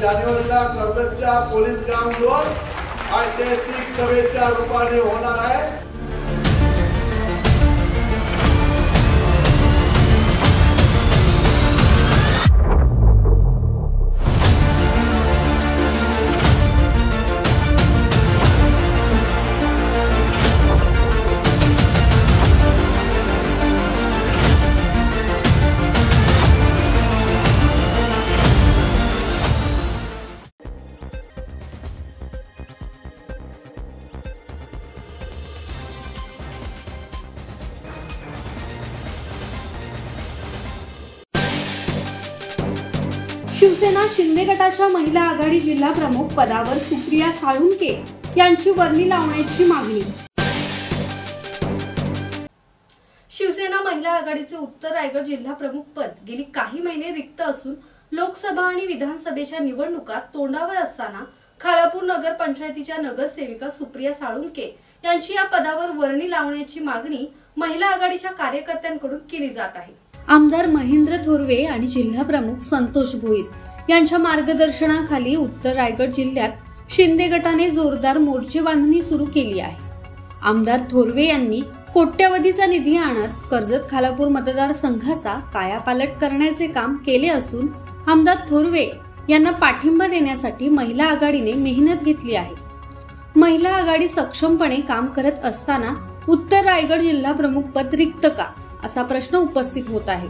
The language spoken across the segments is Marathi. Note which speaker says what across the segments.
Speaker 1: जानेवारीला कर्जतच्या पोलीस ग्राउंडवर ऐतिहासिक सभेच्या रूपाने होणार आहे।
Speaker 2: शिवसेना शिंदे गटाच्या महिला आघाडी जिल्हा प्रमुख पदावर सुप्रिया साळुंके यांची वर्णी लावण्याची मागणी। शिवसेना महिला आघाडीचे उत्तर रायगड जिल्हा प्रमुख पद गेली काही महिने रिक्त असून लोकसभा आणि विधानसभेच्या निवडणुका तोंडावर असताना खालापूर नगर पंचायतीच्या नगरसेविका सुप्रिया साळुंके यांची या पदावर वर्णी लावण्याची मागणी महिला आघाडीच्या कार्यकर्त्यांकडून केली जात आहे। आमदार महेंद्र थोरवे आणि जिल्हा प्रमुख संतोष भोईर यांच्या मार्गदर्शनाखाली उत्तर रायगड जिल्ह्यात शिंदे गटाने जोरदार मोर्चे बांधणी सुरू केली आहे। आमदार थोरवे यांनी कोट्यवधीचा निधी आणत कर्जत खालापूर मतदारसंघाचा कायापालट करण्याचे काम केले असून आमदार थोरवे यांना पाठिंबा देण्यासाठी महिला आघाडीने मेहनत घेतली आहे। महिला आघाडी सक्षमपणे काम करत असताना उत्तर रायगड जिल्हा प्रमुख पद रिक्त का असा प्रश्न उपस्थित होत आहे।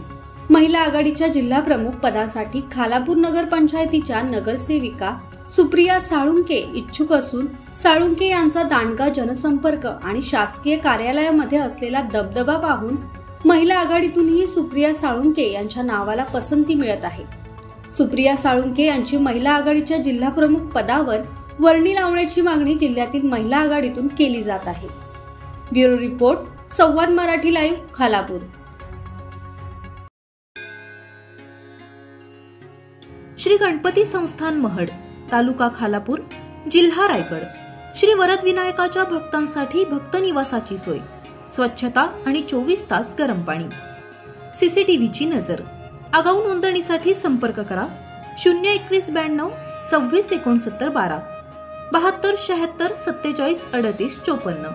Speaker 2: महिला आघाडीच्या जिल्हा प्रमुख पदासाठी खालापूर नगर पंचायतीच्या नगरसेविका सुप्रिया साळुंके इच्छुक असून साळुंके यांचा दांडगा जनसंपर्क आणि शासकीय कार्यालयामध्ये असलेला दबदबा पाहून महिला आघाडीतूनही सुप्रिया साळुंके यांच्या नावाला पसंती मिळत आहे। सुप्रिया साळुंके यांची महिला आघाडीच्या जिल्हा प्रमुख पदावर वर्णी लावण्याची मागणी जिल्ह्यातील महिला आघाडीतून केली जात आहे। ब्युरो रिपोर्ट, संवाद मराठी लाईव्ह, खालापूर।
Speaker 3: श्री गणपती संस्थान महड, तालुका खालापूर, जिल्हा रायगड। श्री वरद विनायकाच्या भक्तांसाठी भक्त निवासाची सोय, स्वच्छता आणि 24 तास गरम पाणी, सीसीटीव्हीची नजर। आगाऊ नोंदणीसाठी संपर्क करा 02192 26 69 12 72 76 47 38 54।